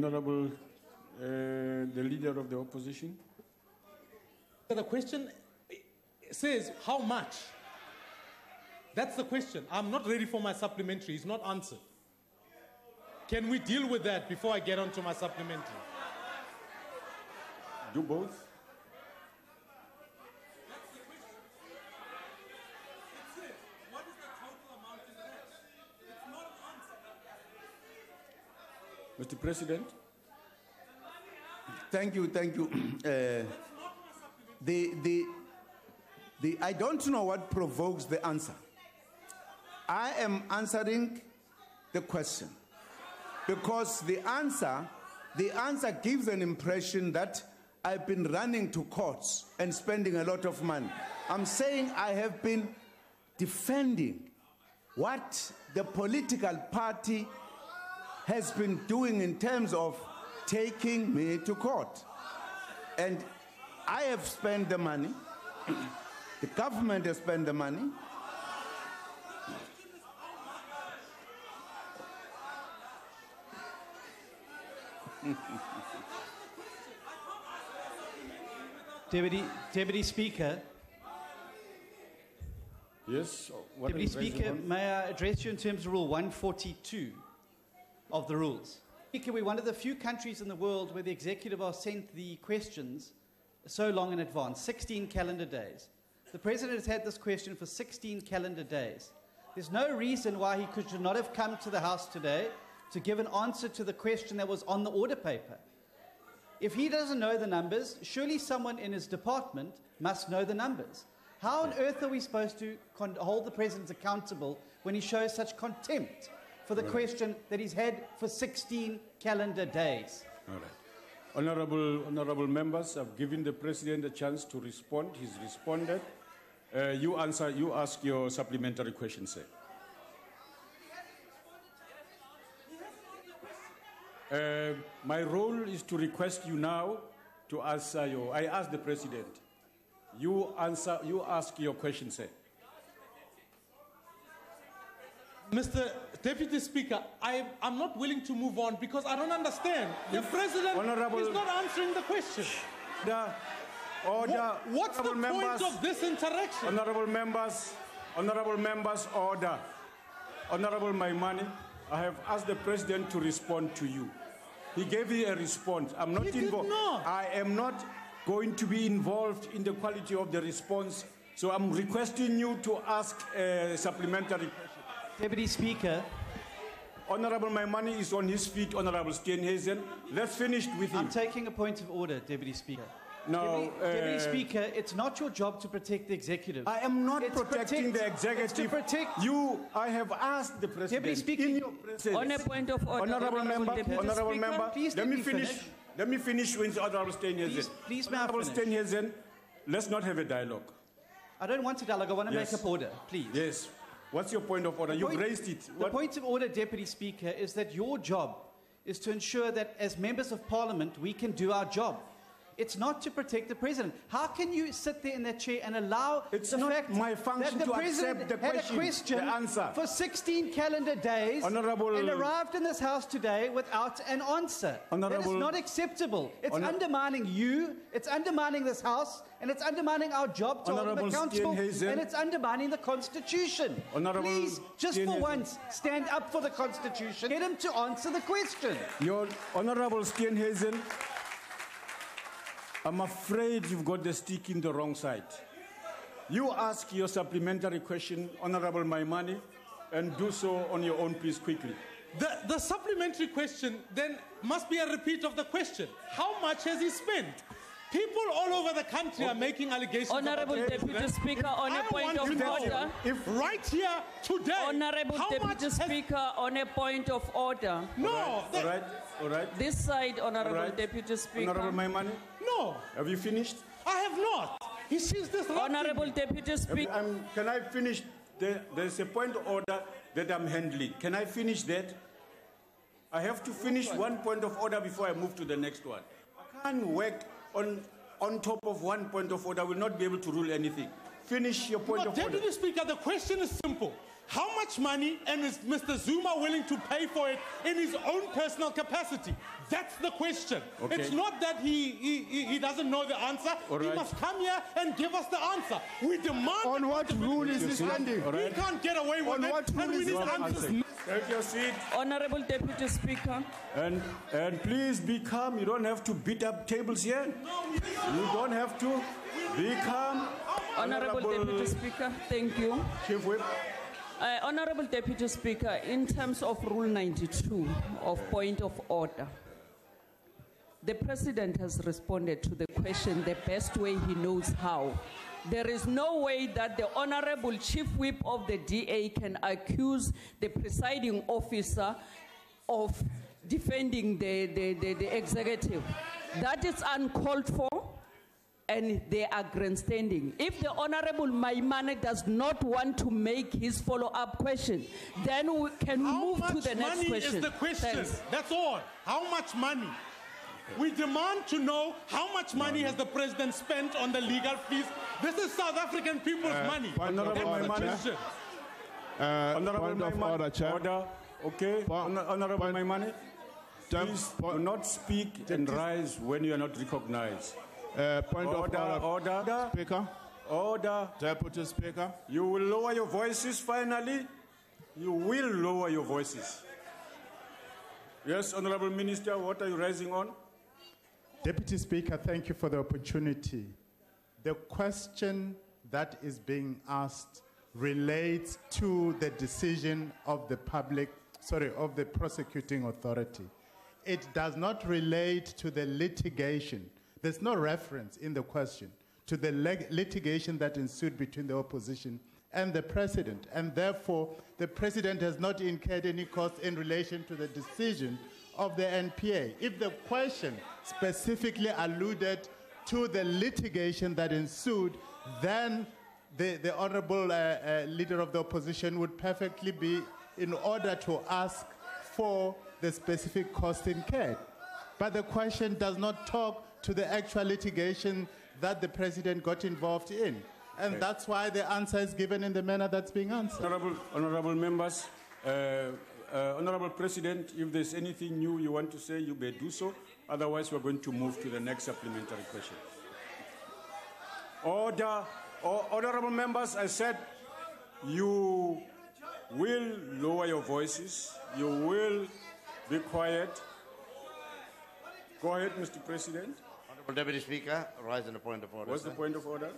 Honorable, the Leader of the Opposition. The question says, how much? That's the question. I'm not ready for my supplementary. It's not answered. Can we deal with that before I get on to my supplementary? Do both. That's the question. It says, what is the total amount in that? It's not an answer. Mr. President. Thank you. I don't know what provokes the answer. I am answering the question because the answer gives an impression that I've been running to courts and spending a lot of money. I'm saying I have been defending what the political party has been doing in terms of taking me to court. And I have spent the money. The government has spent the money. Deputy Speaker. Yes. Deputy Speaker, may I address you in terms of Rule 142 of the rules? Speaker, we're one of the few countries in the world where the executive are sent the questions so long in advance, 16 calendar days. The President has had this question for 16 calendar days. There's no reason why he should not have come to the House today to give an answer to the question that was on the order paper. If he doesn't know the numbers, surely someone in his department must know the numbers. How on earth are we supposed to hold the President accountable when he shows such contempt for the question that he's had for 16 calendar days? All right. Honorable members, I've given the President a chance to respond. He's responded. You ask your supplementary question, sir. My role is to request you now to answer your. I asked the President. You ask your question, sir. Mr. Deputy Speaker, I'm not willing to move on because I don't understand. The President is not answering the question. What's the point of this interaction? Honorable members, order. Honorable Maimani, I have asked the President to respond to you. He gave you a response. I'm not involved. I am not going to be involved in the quality of the response. So I'm requesting you to ask a supplementary question. Deputy Speaker. Honorable Maimani is on his feet, Honorable Steenhuisen. Let's finish with him. I'm taking a point of order, Deputy Speaker. No, Deputy Speaker, it's not your job to protect the executive. I am not protecting the executive. It's to protect you. I have asked the President. Deputy Speaker, in your presence. On a point of order. Honorable member, please let me finish. Let me finish with Honorable Steenhuisen. Please, may I Honorable finish? Steenhuisen, let's not have a dialogue. I don't want a dialogue. I want to make up order, please. Yes. What's your point of order? You've raised it. The point of order, Deputy Speaker, is that your job is to ensure that as members of Parliament, we can do our job. It's not to protect the President. How can you sit there in that chair and allow the fact my function that the to President accept the had a question the answer for 16 calendar days and arrived in this House today without an answer? That is not acceptable. It's undermining you, it's undermining this House, and it's undermining our job to hold them accountable, and it's undermining the Constitution. Please, just for once, stand up for the Constitution. Get him to answer the question. Your Honorable Steenhuisen, I'm afraid you've got the stick in the wrong side. You ask your supplementary question, Honorable Maimani, and do so on your own, please, quickly. The supplementary question then must be a repeat of the question. How much has he spent? People all over the country are making allegations. Honorable Deputy Speaker, on a point of order. If right here today, Honorable Deputy Speaker, on a point of order. No. All right. This side, Honorable Deputy Speaker. Honorable Maimani? No. Have you finished? I have not. He sees this. Honorable Deputy Speaker. Can I finish? There's a point of order that I'm handling. Can I finish that? I have to finish one point of order before I move to the next one. I can't work on top of one point of order. I will not be able to rule anything. Finish your point of order. Deputy Speaker, the question is simple. how much money, and is Mr. Zuma willing to pay for it in his own personal capacity? That's the question. Okay. It's not that he doesn't know the answer. All He right. must come here and give us the answer. We demand... On what rule is he standing? All right. We can't get away with On it, what and rule we is need he answers. standing? Take your seat. Honorable Deputy Speaker. And please be calm. You don't have to beat up tables here. You don't have to. Be calm. Honorable Deputy Speaker, thank you. Chief Whip. Honorable Deputy Speaker, in terms of Rule 92 of point of order, the President has responded to the question the best way he knows how. There is no way that the Honorable Chief Whip of the DA can accuse the presiding officer of defending the executive. That is uncalled for, and they are grandstanding. If the Honorable Maimane does not want to make his follow-up question, then we can move to the next question. How much money is the question? Thanks. That's all. How much money? We demand to know how much money has the President spent on the legal fees. This is South African people's money. Honorable That's the Maimane. question. Honorable Point of Maimane. order, Chair. Order. Okay. Honorable Maimane. Please do not speak and rise when you are not recognized. Point Order, of order. order. Speaker. Order. Deputy Speaker. You will lower your voices finally. You will lower your voices. Yes, Honorable Minister, what are you raising on? Deputy Speaker, thank you for the opportunity. The question that is being asked relates to the decision of the of the prosecuting authority. It does not relate to the litigation. There's no reference in the question to the litigation that ensued between the opposition and the President, and therefore the President has not incurred any cost in relation to the decision of the NPA. If the question specifically alluded to the litigation that ensued, then the Honourable Leader of the Opposition would perfectly be in order to ask for the specific cost incurred. But the question does not talk to the actual litigation that the President got involved in. And that's why the answer is given in the manner that's being answered. Honorable members, Honorable President, if there's anything new you want to say, you may do so. Otherwise, we're going to move to the next supplementary question. Order. Honorable members, I said you will lower your voices. You will be quiet. Go ahead, Mr. President. Honorable Deputy Speaker, rise on a point of order. What's the point of order?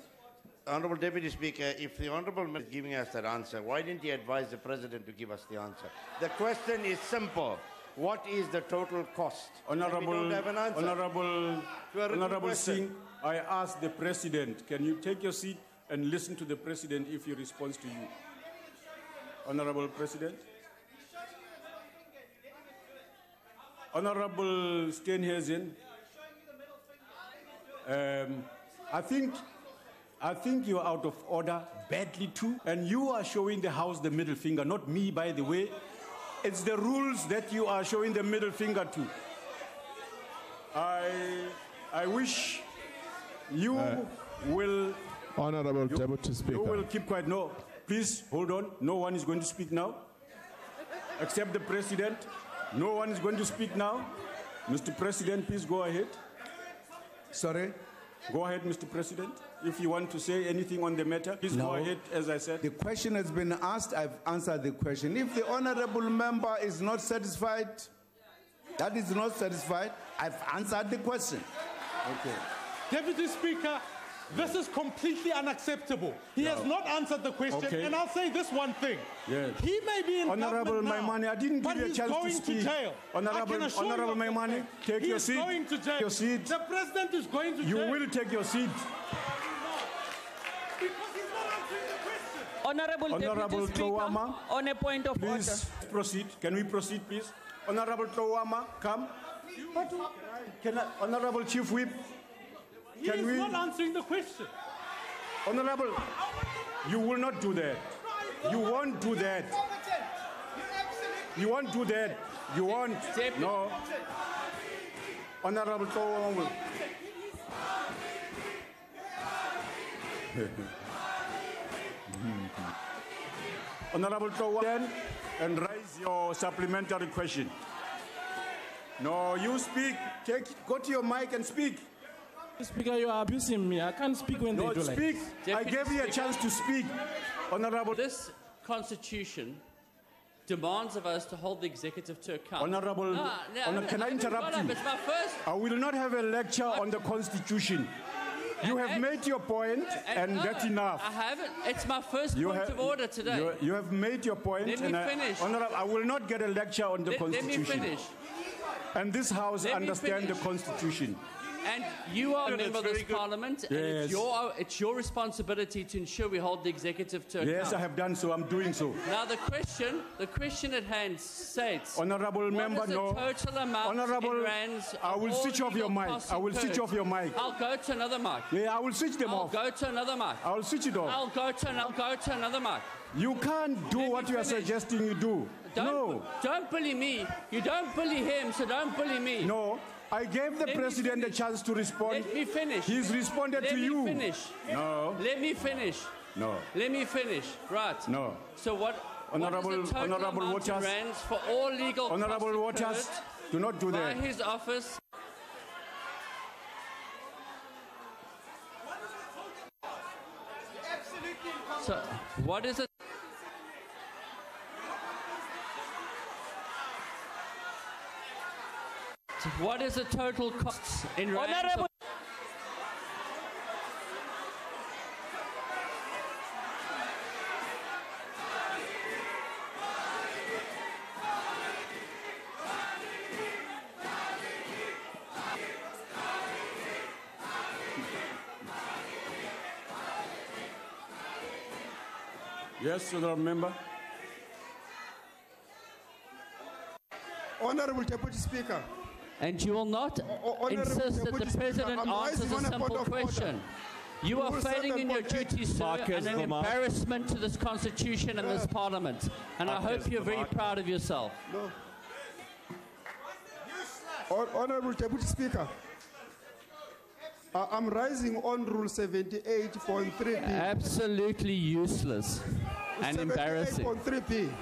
Honorable Deputy Speaker, if the Honorable Member is giving us that answer, why didn't he advise the President to give us the answer? The question is simple. What is the total cost? Honorable, we don't have an answer. Honorable Singh, I asked the President, can you take your seat and listen to the President if he responds to you? Honorable President. Honorable Steenhuisen, I think you're out of order badly too, and you are showing the House the middle finger, not me, by the way. It's the rules that you are showing the middle finger to. I wish you will... Honorable Deputy Speaker. You will keep quiet. No, please, hold on. No one is going to speak now, except the President. No one is going to speak now. Mr. President, please go ahead. Sorry? Go ahead, Mr. President. If you want to say anything on the matter, please go ahead, as I said. The question has been asked. I've answered the question. If the honorable member is not satisfied, that is not satisfied, I've answered the question. Okay. Deputy Speaker, this is completely unacceptable. He has not answered the question, Okay. and I'll say this one thing. Yes. He may be in Honorable government now, Maimane, I didn't but give you a he's chance to going speak. to jail. Honorable Maimane, take your seat. He's going to jail. Your seat. The President is going to You jail. will take your seat. Because he's not answering the question. Honorable Deputy Speaker, Tlowama, on a point of order. Please proceed. Can we proceed, please? Honorable Tlowama, come. Honorable Chief Whip, He is not answering the question. Honorable, you will not do that. You won't do that. You won't do that. You won't. No. Honorable Tlowama. Honorable Towa, and raise your supplementary question. No, you speak. Go to your mic and speak. Speaker, you are abusing me. I can't speak when they do like speak. this. I gave you a chance to speak. Honorable. This constitution demands of us to hold the executive to account. Honorable, can I interrupt you? It's my first. I will not have a lecture on the constitution. You have made your point, and that's enough. I haven't. It's my first point of order today. You have made your point. Let me finish. Honorable, I will not get a lecture on the constitution. Let me finish. And this House understands the constitution. And you are a member of this parliament, and Yes. it's your responsibility to ensure we hold the executive to account. Yes, I have done so. I'm doing so. Now the question at hand states, Honorable member, what is no. the total amount Honorable, in rands I will of all switch off your legal mic. costs I will switch incurred? off your mic. I'll go to another mic. Yeah, I will switch them off. I'll go to another mic. I will switch it off. I'll go to another mic. You can't do what you are suggesting you do. Don't bully me. You don't bully him, so don't bully me. No. I gave the president a chance to respond. Let me finish. He's responded to you. Let me finish. No. Let me finish. No. Let me finish. Right. No. So what is the total amount in Waters, rands for all legal Honorable costs Waters, incurred do not do by that. his office? So what is it? What is the total costs in rands? Honorable. Yes, Honorable Member. Honorable Deputy Speaker. And you will not insist that the President answers a simple question. You are failing in your duties, sir, and an embarrassment to this Constitution and this Parliament. And I hope you're very proud of yourself. No. Honorable Deputy Speaker, I'm rising on Rule 78.3b. Absolutely useless and embarrassing. 78.3b.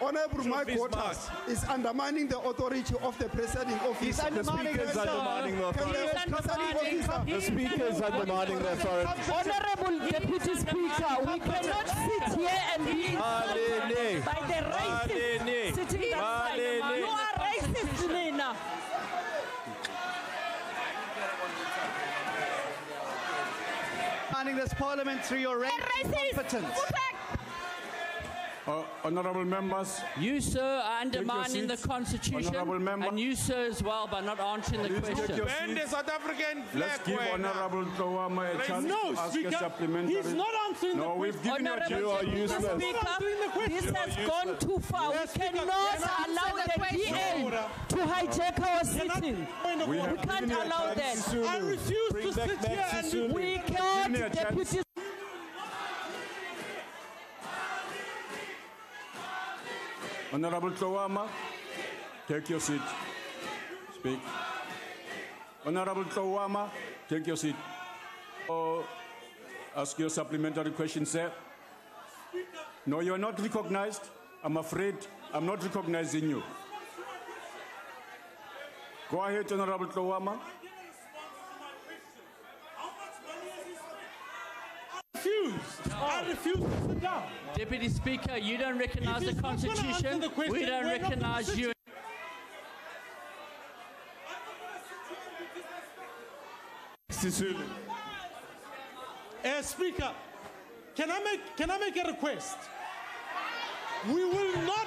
Honorable Mike Waters is undermining the authority of the presiding officer. He's undermining the The Speaker is undermining the authority. Honorable Deputy Speaker, we cannot sit here and be insulted by the racists sitting that side. You are racist, Lena. Undermining this parliament through your rank incompetence. Honorable members. You, sir, are undermining the Constitution, and you, sir, as well, by not answering the question. When the South African flag Let's give Honorable Kawama a chance No, to ask Speaker, a supplementary. he's not answering the No, we've question. given you a chance. Honorable Deputy Speaker, this has gone too far. We cannot allow the DA to hijack our sitting. We can't allow that. I refuse to sit here and we can't, Deputy. Honorable Kawama, take your seat. Speak. Honorable Kawama, take your seat. Ask your supplementary question, sir. No, you're not recognized. I'm afraid I'm not recognizing you. Go ahead, Honorable Kawama. I refuse to sit down. Deputy Speaker, you don't recognize the Constitution. We don't recognize you. Speaker, can I make a request? We will not